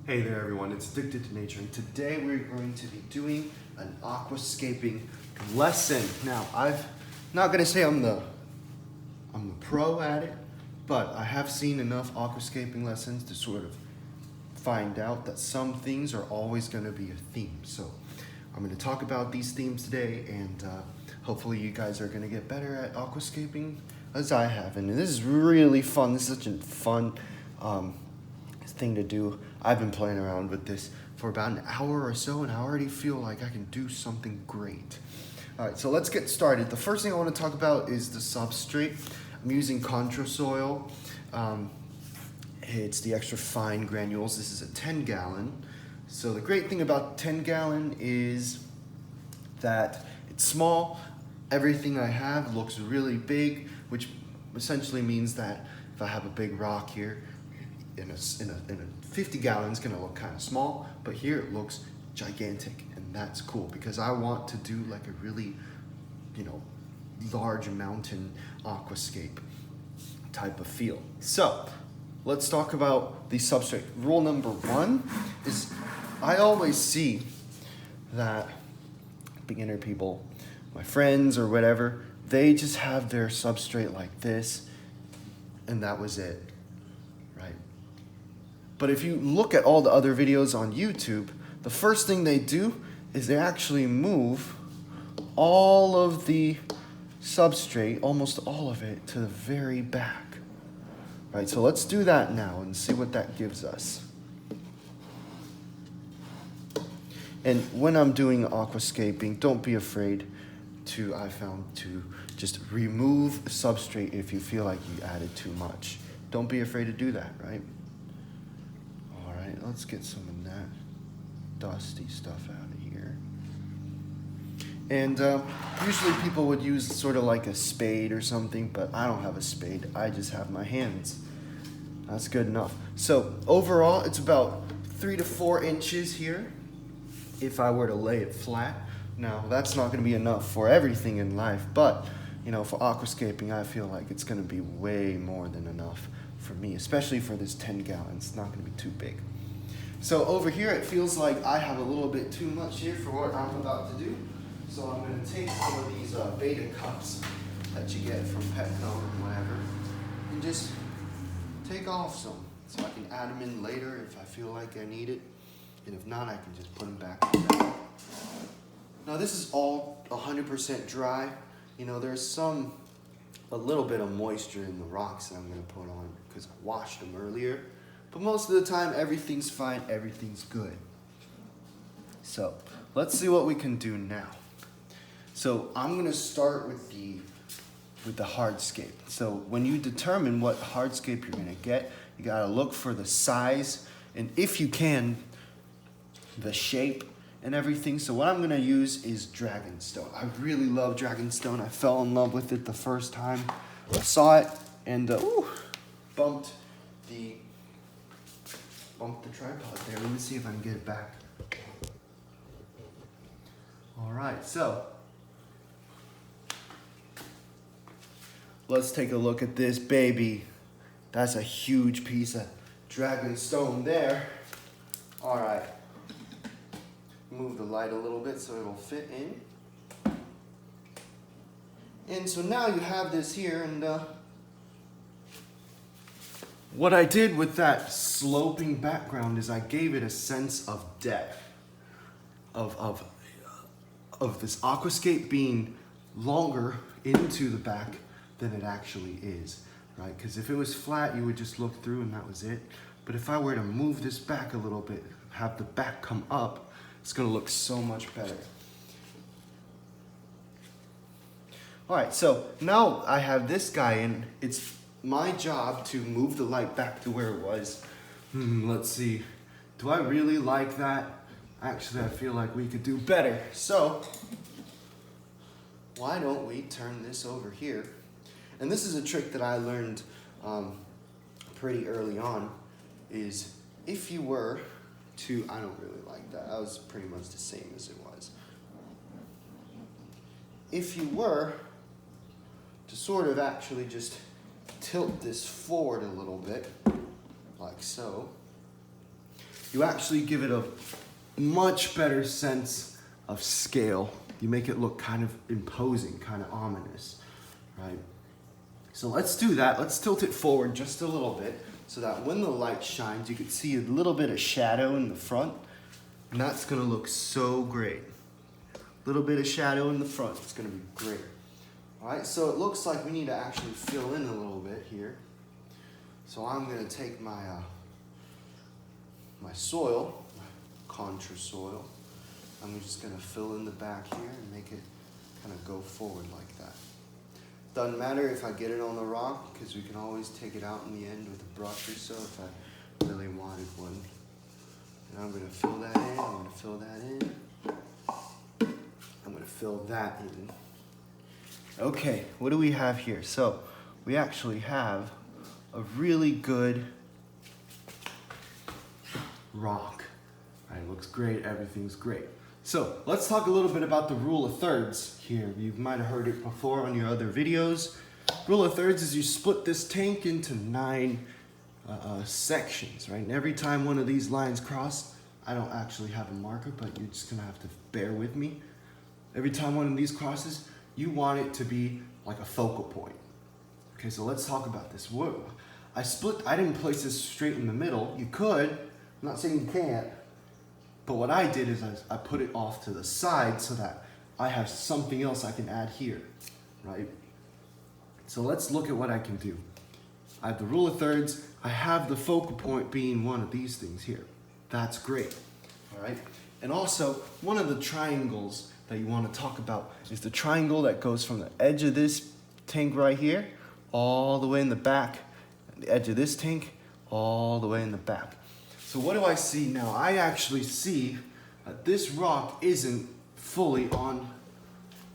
Hey there everyone, it's Addicted to Nature, and today we're going to be doing an aquascaping lesson. Now, I'm not gonna say I'm the pro at it, but I have seen enough aquascaping lessons to sort of find out that some things are always gonna be a theme. So I'm gonna talk about these themes today, and hopefully you guys are gonna get better at aquascaping as I have. And this is really fun. This is such a fun thing to do. I've been playing around with this for about an hour or so, and I already feel like I can do something great. All right, so let's get started. The first thing I want to talk about is the substrate. I'm using Controsoil. It's the extra fine granules. This is a 10-gallon. So the great thing about 10-gallon is that it's small. Everything I have looks really big, which essentially means that if I have a big rock here, in a 50 gallon, it's gonna look kind of small, but here it looks gigantic, and that's cool because I want to do like a really, large mountain aquascape type of feel. So let's talk about the substrate. Rule number one is I always see that beginner people, my friends or whatever, they just have their substrate like this, and that was it. But if you look at all the other videos on YouTube, the first thing they do is they actually move all of the substrate, almost all of it, to the very back. Right, so let's do that now and see what that gives us. And when I'm doing aquascaping, don't be afraid to just remove substrate if you feel like you added too much. Don't be afraid to do that, right? Let's get some of that dusty stuff out of here. And usually people would use sort of like a spade or something, but I don't have a spade. I just have my hands. That's good enough. So overall, it's about 3 to 4 inches here if I were to lay it flat. Now, that's not going to be enough for everything in life, but for aquascaping, I feel like it's going to be way more than enough for me, especially for this 10 gallons. It's not going to be too big. So over here, it feels like I have a little bit too much here for what I'm about to do. So I'm going to take some of these beta cups that you get from Petco or whatever, and just take off some, so I can add them in later if I feel like I need it, and if not, I can just put them back down. Now this is all 100% dry. There's a little bit of moisture in the rocks that I'm going to put on because I washed them earlier. But most of the time, everything's fine, everything's good. So let's see what we can do now. So I'm gonna start with the hardscape. So when you determine what hardscape you're gonna get, you gotta look for the size, and if you can, the shape and everything. So what I'm gonna use is Dragonstone. I really love Dragonstone. I fell in love with it the first time I saw it, and bumped the tripod there. Let me see if I can get it back. All right, so let's take a look at this baby. That's a huge piece of Dragonstone there. All right, move the light a little bit so it'll fit in. And so now you have this here, and what I did with that sloping background is I gave it a sense of depth, of this aquascape being longer into the back than it actually is, right? Because if it was flat, you would just look through and that was it. But if I were to move this back a little bit, have the back come up, it's gonna look so much better. All right, so now I have this guy, and it's my job to move the light back to where it was. Let's see. Do I really like that? Actually, I feel like we could do better. So why don't we turn this over here? And this is a trick that I learned pretty early on, is if you were to, I don't really like that. That was pretty much the same as it was. If you were to sort of actually just tilt this forward a little bit, like so, you actually give it a much better sense of scale. You make it look kind of imposing, kind of ominous, right? So let's do that. Let's tilt it forward just a little bit so that when the light shines, you can see a little bit of shadow in the front, and that's gonna look so great. A little bit of shadow in the front, it's gonna be great. All right, so it looks like we need to actually fill in a little bit here. So I'm gonna take my my soil, my Controsoil. I'm just gonna fill in the back here and make it kind of go forward like that. Doesn't matter if I get it on the rock, because we can always take it out in the end with a brush or so if I really wanted one. And I'm gonna fill that in, I'm gonna fill that in. I'm gonna fill that in. Okay, what do we have here? So we actually have a really good rock. Right, it looks great, everything's great. So let's talk a little bit about the rule of thirds here. You might have heard it before on your other videos. Rule of thirds is you split this tank into 9 sections, right? And every time one of these lines cross, I don't actually have a marker, but you're just gonna have to bear with me. Every time one of these crosses, you want it to be like a focal point. Okay, so let's talk about this. Whoa. I didn't place this straight in the middle. You could, I'm not saying you can't, but what I did is I put it off to the side so that I have something else I can add here, right? So let's look at what I can do. I have the rule of thirds. I have the focal point being one of these things here. That's great, all right? And also, one of the triangles that you want to talk about is the triangle that goes from the edge of this tank right here all the way in the back, the edge of this tank all the way in the back. So what do I see now? I actually see that this rock isn't fully on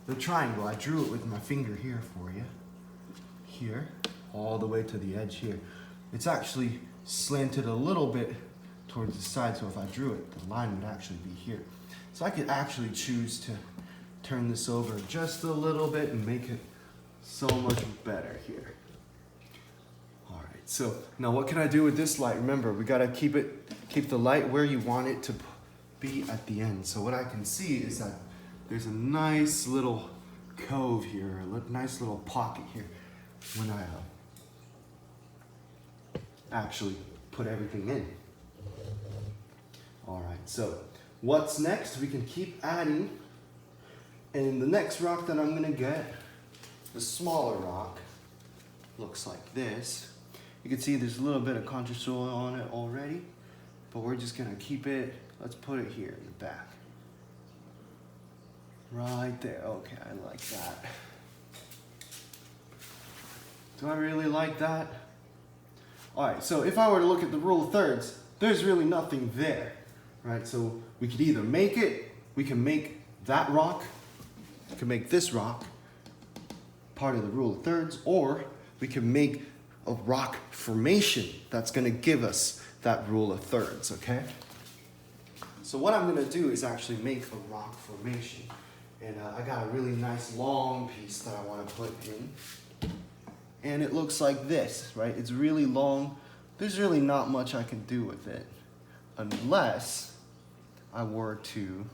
the triangle. I drew it with my finger here for you. Here, all the way to the edge here. It's actually slanted a little bit towards the side, so if I drew it, the line would actually be here. So I could actually choose to turn this over just a little bit and make it so much better here. All right, so now what can I do with this light? Remember, we gotta keep the light where you want it to be at the end. So what I can see is that there's a nice little cove here, a nice little pocket here when I actually put everything in. All right, so what's next? We can keep adding, and the next rock that I'm gonna get, the smaller rock, looks like this. You can see there's a little bit of Controsoil on it already, but we're just gonna keep it, let's put it here in the back. Right there, okay, I like that. Do I really like that? All right, so if I were to look at the rule of thirds, there's really nothing there, right? So we could either make it, we can make that rock, we can make this rock part of the rule of thirds, or we can make a rock formation that's gonna give us that rule of thirds, okay? So what I'm gonna do is actually make a rock formation. And I got a really nice long piece that I wanna put in. And it looks like this, right? It's really long. There's really not much I can do with it unless I were to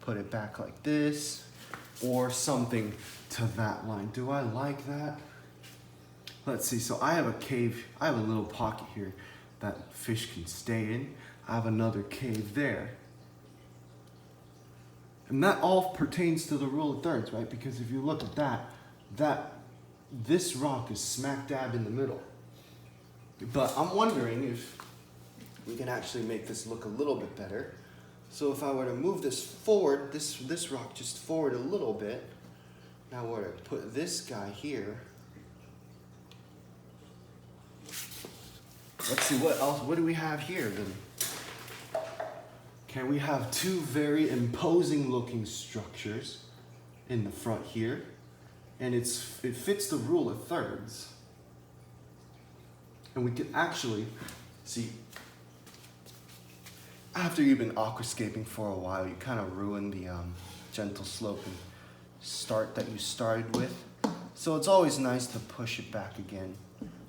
put it back like this or something to that line. Do I like that? Let's see, so I have a cave, I have a little pocket here that fish can stay in. I have another cave there. And that all pertains to the rule of thirds, right? Because if you look at that, this rock is smack dab in the middle. But I'm wondering if we can actually make this look a little bit better. So if I were to move this forward, this rock just forward a little bit, now were to put this guy here. Let's see, what else, what do we have here then? Okay, we have two very imposing looking structures in the front here. And it fits the rule of thirds. And we can actually see, after you've been aquascaping for a while, you kind of ruin the gentle slope and start that you started with. So it's always nice to push it back again,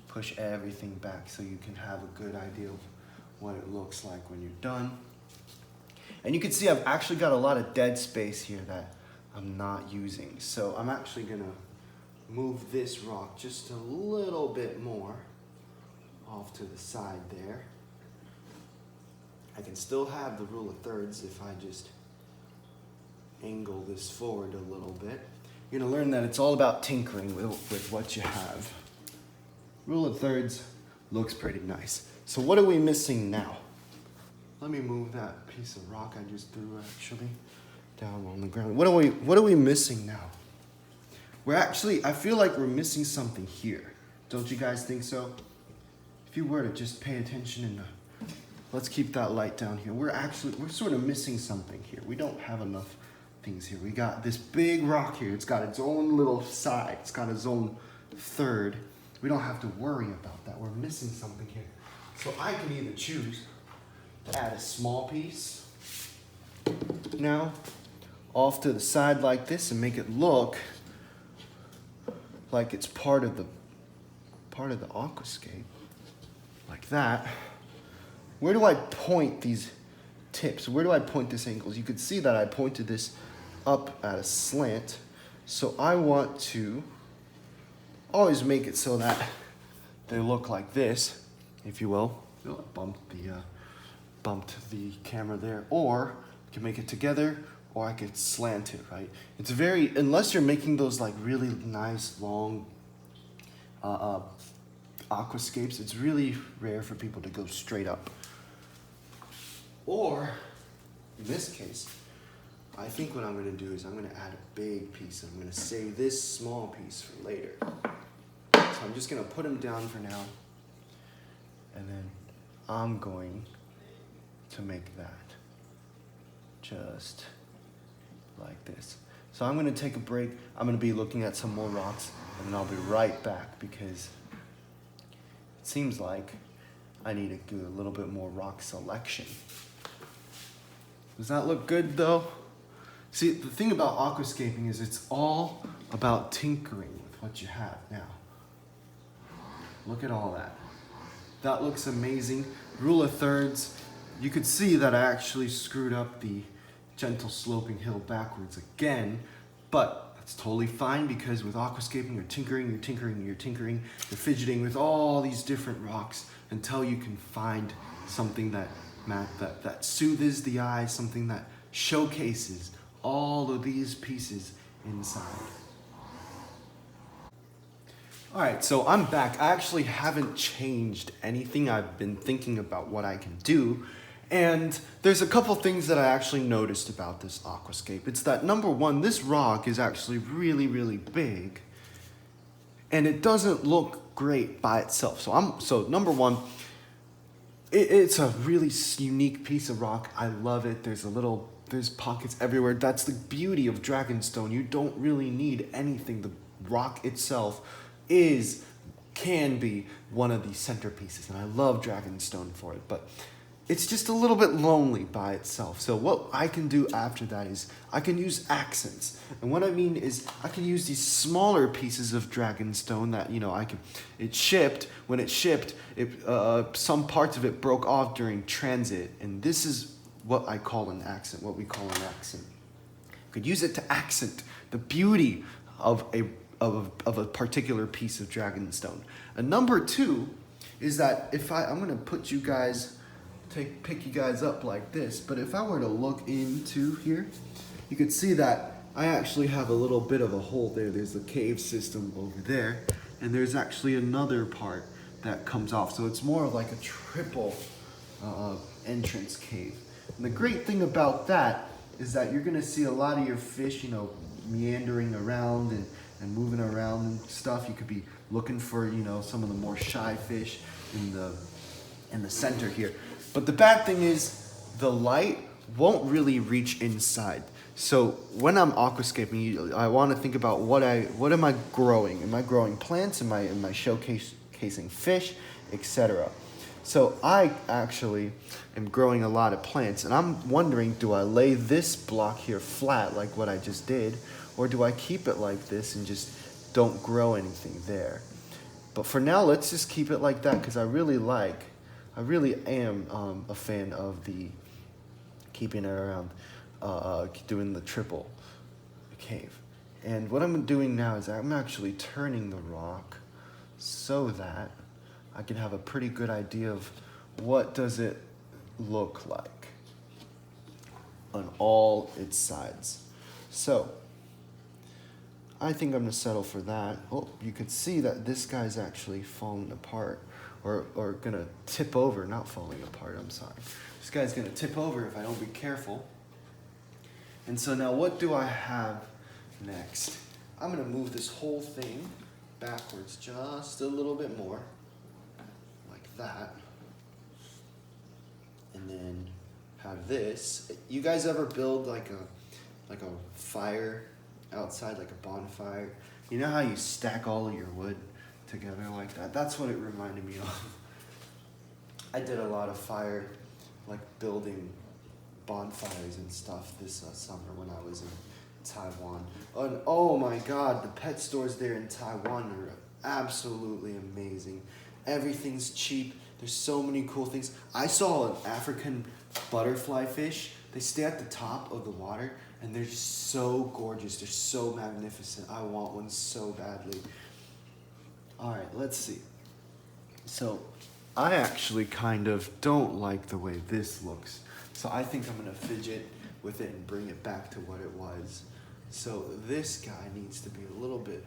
push everything back so you can have a good idea of what it looks like when you're done. And you can see I've actually got a lot of dead space here that I'm not using. So I'm actually gonna move this rock just a little bit more off to the side there. I can still have the rule of thirds if I just angle this forward a little bit. You're gonna learn that it's all about tinkering with what you have. Rule of thirds looks pretty nice. So what are we missing now? Let me move that piece of rock I just threw actually down on the ground. What are we missing now? I feel like we're missing something here. Don't you guys think so? If you were to just pay attention and let's keep that light down here. We're sort of missing something here. We don't have enough things here. We got this big rock here. It's got its own little side. It's got its own third. We don't have to worry about that. We're missing something here. So I can either choose to add a small piece now off to the side like this and make it look like it's part of the aquascape, like that. Where do I point these tips? Where do I point these angles? You can see that I pointed this up at a slant. So I want to always make it so that they look like this, if you will. Oh, I bumped the camera there. Or I can make it together, or I could slant it, right? It's unless you're making those like really nice long aquascapes, it's really rare for people to go straight up. Or, in this case, I think what I'm gonna do is I'm gonna add a big piece. I'm gonna save this small piece for later. So I'm just gonna put them down for now. And then I'm going to make that just like this. So I'm gonna take a break. I'm gonna be looking at some more rocks, and then I'll be right back because it seems like I need to do a little bit more rock selection. Does that look good though? See, the thing about aquascaping is it's all about tinkering with what you have now. Look at all that. That looks amazing. Rule of thirds. You could see that I actually screwed up the gentle sloping hill backwards again, but that's totally fine because with aquascaping, you're tinkering, you're fidgeting with all these different rocks until you can find something that soothes the eye, something that showcases all of these pieces inside. All right, so I'm back. I actually haven't changed anything. I've been thinking about what I can do. And there's a couple things that I actually noticed about this aquascape. It's that number one, this rock is actually really, really big. And it doesn't look great by itself. So number one, it's a really unique piece of rock. I love it. There's pockets everywhere. That's the beauty of Dragonstone. You don't really need anything. The rock itself can be one of the centerpieces, and I love Dragonstone for it, but it's just a little bit lonely by itself. So what I can do after that is I can use accents. And what I mean is I can use these smaller pieces of Dragonstone that, when it shipped, some parts of it broke off during transit. And this is what we call an accent. I could use it to accent the beauty of a particular piece of Dragonstone. And number two is that I'm gonna pick you guys up like this, but if I were to look into here, you could see that I actually have a little bit of a hole there. There's a cave system over there, and there's actually another part that comes off. So it's more of like a triple entrance cave. And the great thing about that is that you're gonna see a lot of your fish, meandering around and moving around and stuff. You could be looking for, some of the more shy fish in the center here. But the bad thing is the light won't really reach inside. So when I'm aquascaping, I want to think about what am I growing? Am I growing plants? Am I showcasing fish, etc.? So I actually am growing a lot of plants, and I'm wondering, do I lay this block here flat like what I just did, or do I keep it like this and just don't grow anything there? But for now, let's just keep it like that because I really like I really am a fan of the keeping it around, doing the triple cave. And what I'm doing now is I'm actually turning the rock so that I can have a pretty good idea of what does it look like on all its sides. So I think I'm gonna settle for that. Oh, you can see that this guy's actually falling apart, or gonna tip over, not falling apart, I'm sorry. This guy's gonna tip over if I don't be careful. And so now what do I have next? I'm gonna move this whole thing backwards just a little bit more, like that. And then have this. You guys ever build like a fire outside, like a bonfire? You know how you stack all of your wood together like that? That's what it reminded me of. I did a lot of fire, like building bonfires and stuff this summer when I was in Taiwan. And oh my God, the pet stores there in Taiwan are absolutely amazing. Everything's cheap. There's so many cool things. I saw an African butterfly fish. They stay at the top of the water and they're just so gorgeous. They're so magnificent. I want one so badly. All right, let's see. So I actually kind of don't like the way this looks. So I think I'm gonna fidget with it and bring it back to what it was. So this guy needs to be a little bit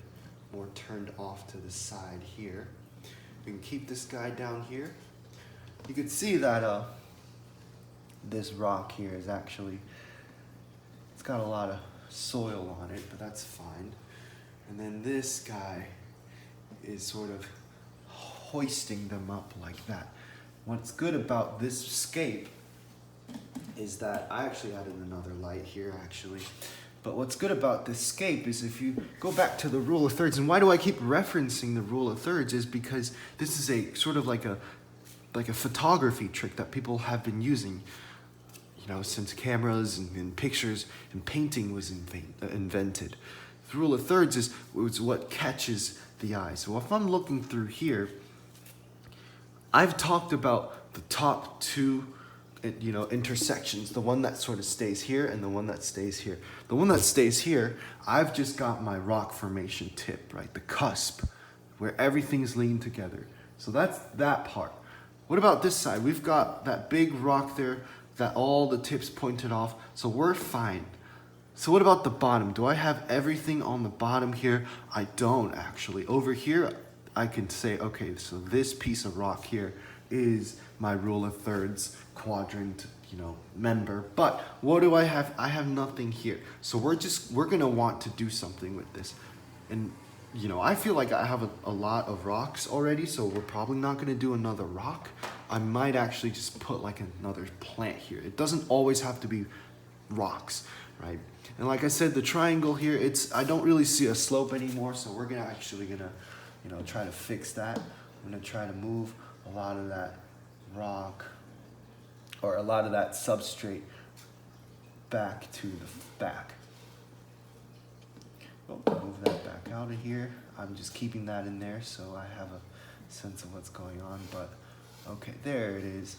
more turned off to the side here. We can keep this guy down here. You can see that this rock here is actually, it's got a lot of soil on it, but that's fine. And then this guy is sort of hoisting them up like that. What's good about this scape is that I actually added another light here actually. But what's good about this scape is if you go back to the rule of thirds, and why do I keep referencing the rule of thirds is because this is a sort of like a photography trick that people have been using, you know, since cameras and pictures and painting was invented. The rule of thirds is what catches the eye. So if I'm looking through here, I've talked about the top two, you know, intersections, the one that sort of stays here and the one that stays here. The one that stays here, I've just got my rock formation tip, right? The cusp, where everything's leaned together. So that's that part. What about this side? We've got that big rock there that all the tips pointed off, so we're fine. So what about the bottom? Do I have everything on the bottom here? I don't actually. Over here, I can say, okay, so this piece of rock here is my rule of thirds quadrant, you know, member. But what do I have? I have nothing here. So we're gonna want to do something with this. And you know, I feel like I have a lot of rocks already, so we're probably not gonna do another rock. I might actually just put like another plant here. It doesn't always have to be rocks, right? And like I said, the triangle here, I don't really see a slope anymore, so we're gonna, you know, try to fix that. I'm gonna try to move a lot of that rock, or a lot of that substrate back to the back. Oh, move that back out of here. I'm just keeping that in there so I have a sense of what's going on, but okay, there it is.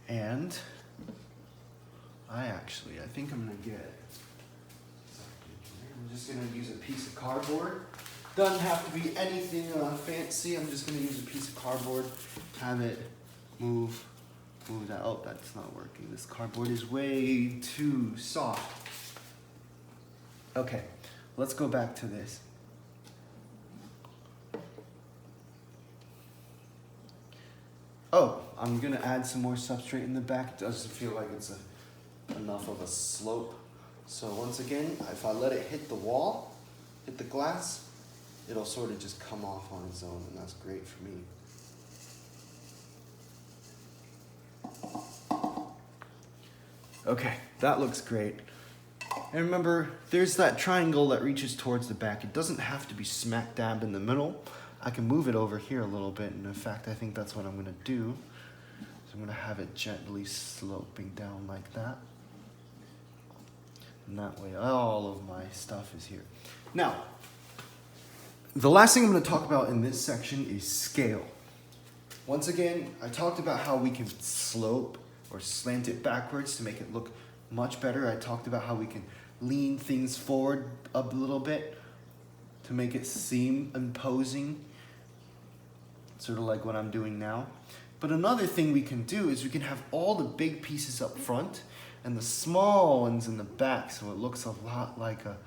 And I think I'm gonna get, I'm just gonna use a piece of cardboard. Doesn't have to be anything fancy. I'm just gonna use a piece of cardboard, have it move that. Oh, that's not working. This cardboard is way too soft. Okay, let's go back to this. Oh, I'm gonna add some more substrate in the back. It doesn't feel like it's enough of a slope. So once again, if I let it hit the wall, hit the glass, it'll sort of just come off on its own, and that's great for me. Okay, that looks great. And remember, there's that triangle that reaches towards the back. It doesn't have to be smack dab in the middle. I can move it over here a little bit, and in fact, I think that's what I'm gonna do. So I'm gonna have it gently sloping down like that. And that way, all of my stuff is here. Now, The last thing I'm going to talk about in this section is scale. Once again, I talked about how we can slope or slant it backwards to make it look much better. I talked about how we can lean things forward a little bit to make it seem imposing, sort of like what I'm doing now. But another thing we can do is we can have all the big pieces up front and the small ones in the back, so it looks a lot like a,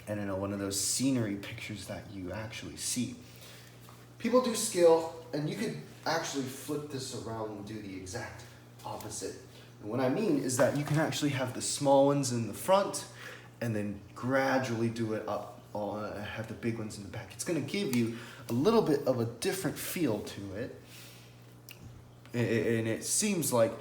I don't know, one of those scenery pictures that you actually see. People do scale, and you could actually flip this around and do the exact opposite. And what I mean is that you can actually have the small ones in the front and then gradually do it up, have the big ones in the back. It's going to give you a little bit of a different feel to it. And it seems like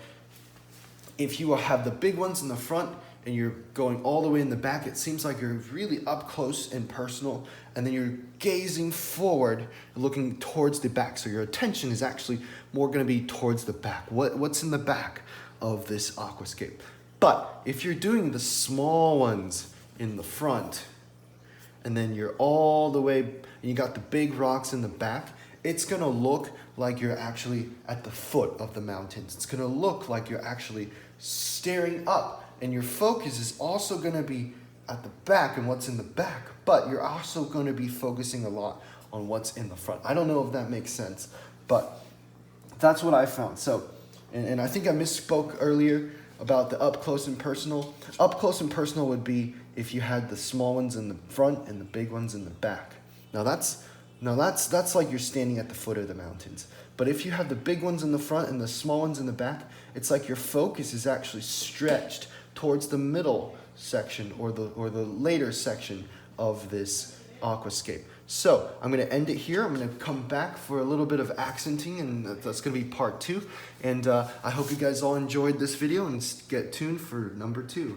if you have the big ones in the front and you're going all the way in the back, it seems like you're really up close and personal, and then you're gazing forward, looking towards the back. So your attention is actually more going to be towards the back. What's in the back of this aquascape? But if you're doing the small ones in the front, and then you're all the way, and you got the big rocks in the back, it's gonna look like you're actually at the foot of the mountains. It's gonna look like you're actually staring up, and your focus is also gonna be at the back and what's in the back, but you're also gonna be focusing a lot on what's in the front. I don't know if that makes sense, but that's what I found. So, and I think I misspoke earlier about the up close and personal. Up close and personal would be if you had the small ones in the front and the big ones in the back. Now that's like you're standing at the foot of the mountains. But if you have the big ones in the front and the small ones in the back, it's like your focus is actually stretched towards the middle section or the later section of this aquascape. So I'm going to end it here. I'm going to come back for a little bit of accenting, and that's going to be part 2. And I hope you guys all enjoyed this video, and get tuned for number 2.